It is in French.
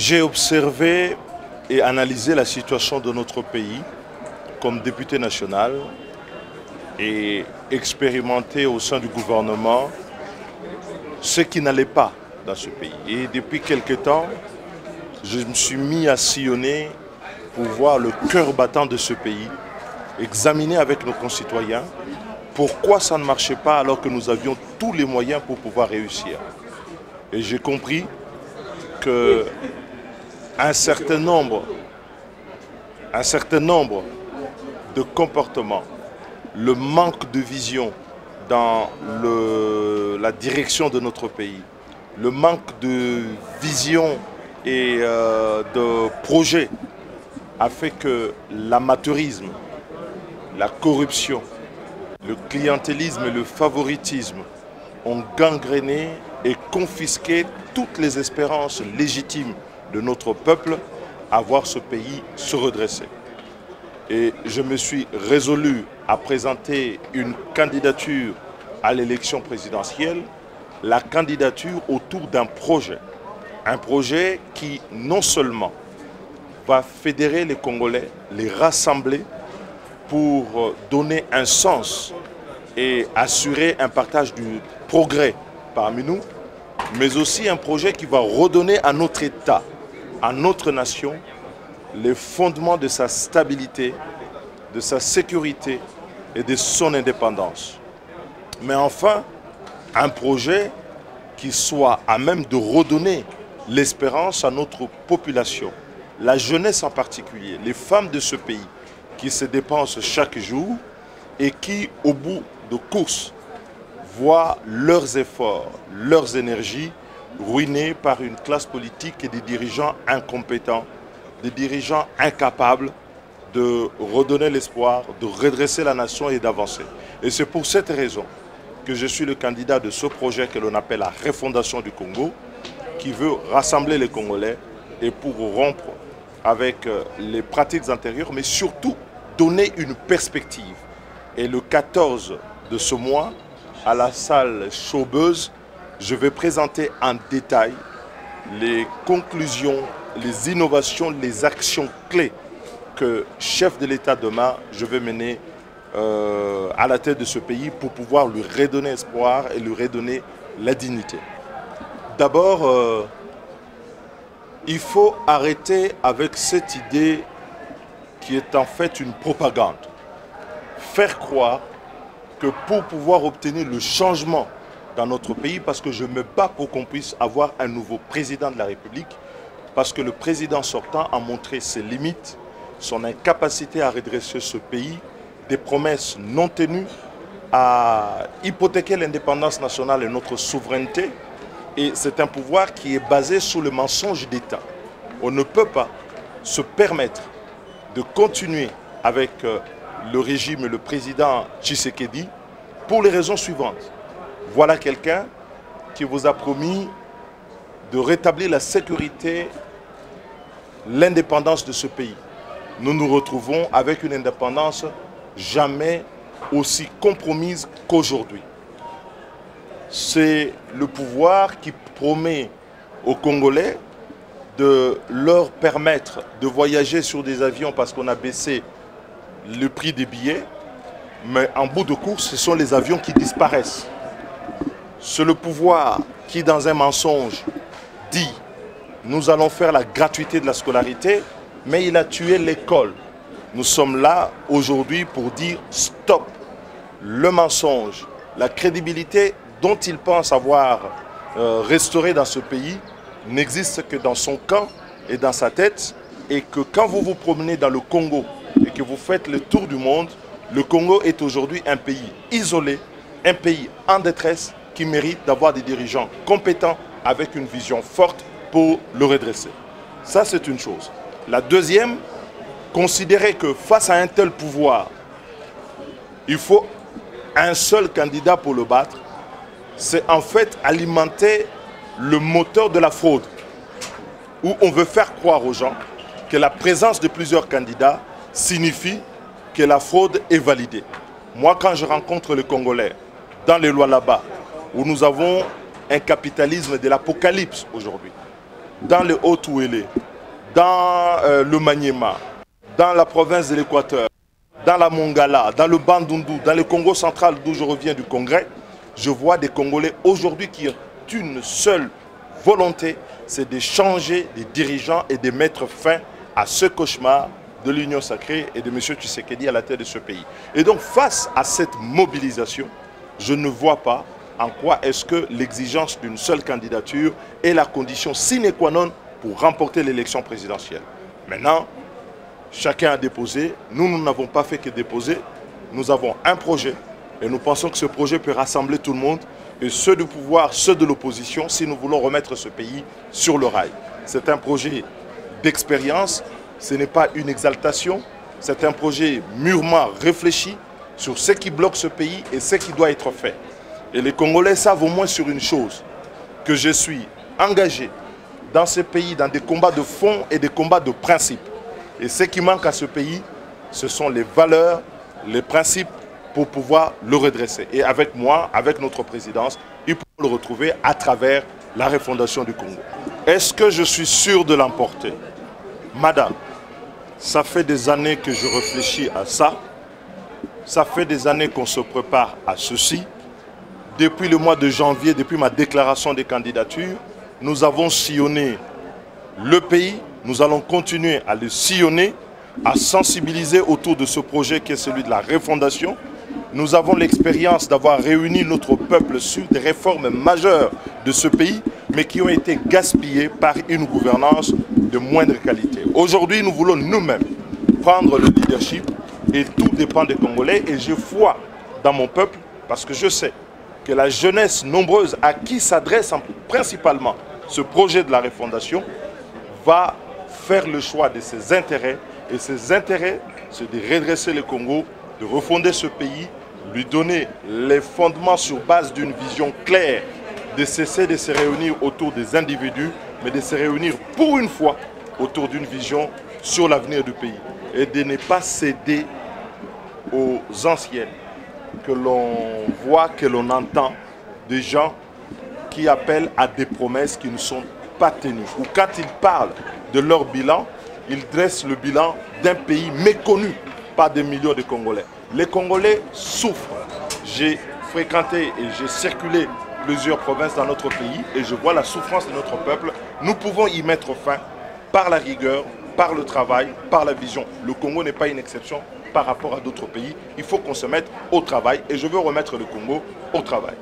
J'ai observé et analysé la situation de notre pays comme député national et expérimenté au sein du gouvernement ce qui n'allait pas dans ce pays. Et depuis quelque temps, je me suis mis à sillonner pour voir le cœur battant de ce pays, examiner avec nos concitoyens pourquoi ça ne marchait pas alors que nous avions tous les moyens pour pouvoir réussir. Et j'ai compris que un certain nombre de comportements, le manque de vision dans la direction de notre pays, le manque de vision et de projet a fait que l'amateurisme, la corruption, le clientélisme et le favoritisme ont gangréné et confisqué toutes les espérances légitimes de notre peuple à voir ce pays se redresser. Et je me suis résolu à présenter une candidature à l'élection présidentielle, la candidature autour d'un projet. Un projet qui non seulement va fédérer les Congolais, les rassembler pour donner un sens et assurer un partage du progrès parmi nous, mais aussi un projet qui va redonner à notre État, à notre nation, les fondements de sa stabilité, de sa sécurité et de son indépendance. Mais enfin, un projet qui soit à même de redonner l'espérance à notre population, la jeunesse en particulier, les femmes de ce pays qui se dépensent chaque jour et qui, au bout de course, voient leurs efforts, leurs énergies ruinés par une classe politique et des dirigeants incompétents, des dirigeants incapables de redonner l'espoir, de redresser la nation et d'avancer. Et c'est pour cette raison que je suis le candidat de ce projet que l'on appelle la refondation du Congo, qui veut rassembler les Congolais et pour rompre avec les pratiques antérieures, mais surtout donner une perspective. Et le 14 de ce mois, à la salle Chaubeuse, je vais présenter en détail les conclusions, les innovations, les actions clés que, chef de l'État demain, je vais mener à la tête de ce pays pour pouvoir lui redonner espoir et lui redonner la dignité. D'abord, il faut arrêter avec cette idée qui est en fait une propagande. Faire croire que pour pouvoir obtenir le changement dans notre pays, parce que je me bats pour qu'on puisse avoir un nouveau président de la République, parce que le président sortant a montré ses limites, son incapacité à redresser ce pays, des promesses non tenues, à hypothéquer l'indépendance nationale et notre souveraineté. Et c'est un pouvoir qui est basé sur le mensonge d'État. On ne peut pas se permettre de continuer avec le régime et le président Tshisekedi pour les raisons suivantes. Voilà quelqu'un qui vous a promis de rétablir la sécurité, l'indépendance de ce pays. Nous nous retrouvons avec une indépendance jamais aussi compromise qu'aujourd'hui. C'est le pouvoir qui promet aux Congolais de leur permettre de voyager sur des avions parce qu'on a baissé le prix des billets, mais en bout de course, ce sont les avions qui disparaissent. C'est le pouvoir qui, dans un mensonge, dit « nous allons faire la gratuité de la scolarité », mais il a tué l'école. Nous sommes là aujourd'hui pour dire « stop ». Le mensonge, la crédibilité dont il pense avoir restauré dans ce pays n'existe que dans son camp et dans sa tête, et que quand vous vous promenez dans le Congo et que vous faites le tour du monde, le Congo est aujourd'hui un pays isolé, un pays en détresse qui mérite d'avoir des dirigeants compétents avec une vision forte pour le redresser. Ça, c'est une chose. La deuxième, considérer que face à un tel pouvoir, il faut un seul candidat pour le battre, c'est en fait alimenter le moteur de la fraude, où on veut faire croire aux gens que la présence de plusieurs candidats signifie que la fraude est validée. Moi, quand je rencontre les Congolais dans les lois là-bas, où nous avons un capitalisme de l'apocalypse aujourd'hui, dans le Haut-Ouélé, dans le Maniema, dans la province de l'Équateur, dans la Mongala, dans le Bandundu, dans le Congo central d'où je reviens du Congrès, je vois des Congolais aujourd'hui qui ont une seule volonté, c'est de changer des dirigeants et de mettre fin à ce cauchemar de l'Union sacrée et de M. Tshisekedi à la tête de ce pays. Et donc face à cette mobilisation, je ne vois pas en quoi est-ce que l'exigence d'une seule candidature est la condition sine qua non pour remporter l'élection présidentielle. Maintenant, chacun a déposé. Nous n'avons pas fait que déposer. Nous avons un projet et nous pensons que ce projet peut rassembler tout le monde, et ceux du pouvoir, ceux de l'opposition, si nous voulons remettre ce pays sur le rail. C'est un projet d'expérience, ce n'est pas une exaltation, c'est un projet mûrement réfléchi sur ce qui bloque ce pays et ce qui doit être fait. Et les Congolais savent au moins sur une chose, que je suis engagé dans ce pays dans des combats de fond et des combats de principe. Et ce qui manque à ce pays, ce sont les valeurs, les principes pour pouvoir le redresser. Et avec moi, avec notre présidence, il peut le retrouver à travers la refondation du Congo. Est-ce que je suis sûr de l'emporter? Madame, ça fait des années que je réfléchis à ça. Ça fait des années qu'on se prépare à ceci. Depuis le mois de janvier, depuis ma déclaration de candidature, nous avons sillonné le pays. Nous allons continuer à le sillonner, à sensibiliser autour de ce projet qui est celui de la refondation. Nous avons l'expérience d'avoir réuni notre peuple sur des réformes majeures de ce pays, mais qui ont été gaspillées par une gouvernance de moindre qualité. Aujourd'hui, nous voulons nous-mêmes prendre le leadership et tout dépend des Congolais. Et j'ai foi dans mon peuple parce que je sais que la jeunesse nombreuse à qui s'adresse principalement ce projet de la refondation va faire le choix de ses intérêts. Et ses intérêts, c'est de redresser le Congo, de refonder ce pays, lui donner les fondements sur base d'une vision claire, de cesser de se réunir autour des individus, mais de se réunir pour une fois autour d'une vision sur l'avenir du pays. Et de ne pas céder aux anciennes que l'on voit, que l'on entend, des gens qui appellent à des promesses qui ne sont pas tenues. Ou quand ils parlent de leur bilan, ils dressent le bilan d'un pays méconnu par des millions de Congolais. Les Congolais souffrent. J'ai fréquenté et j'ai circulé plusieurs provinces dans notre pays et je vois la souffrance de notre peuple. Nous pouvons y mettre fin par la rigueur, par le travail, par la vision. Le Congo n'est pas une exception par rapport à d'autres pays. Il faut qu'on se mette au travail et je veux remettre le Congo au travail.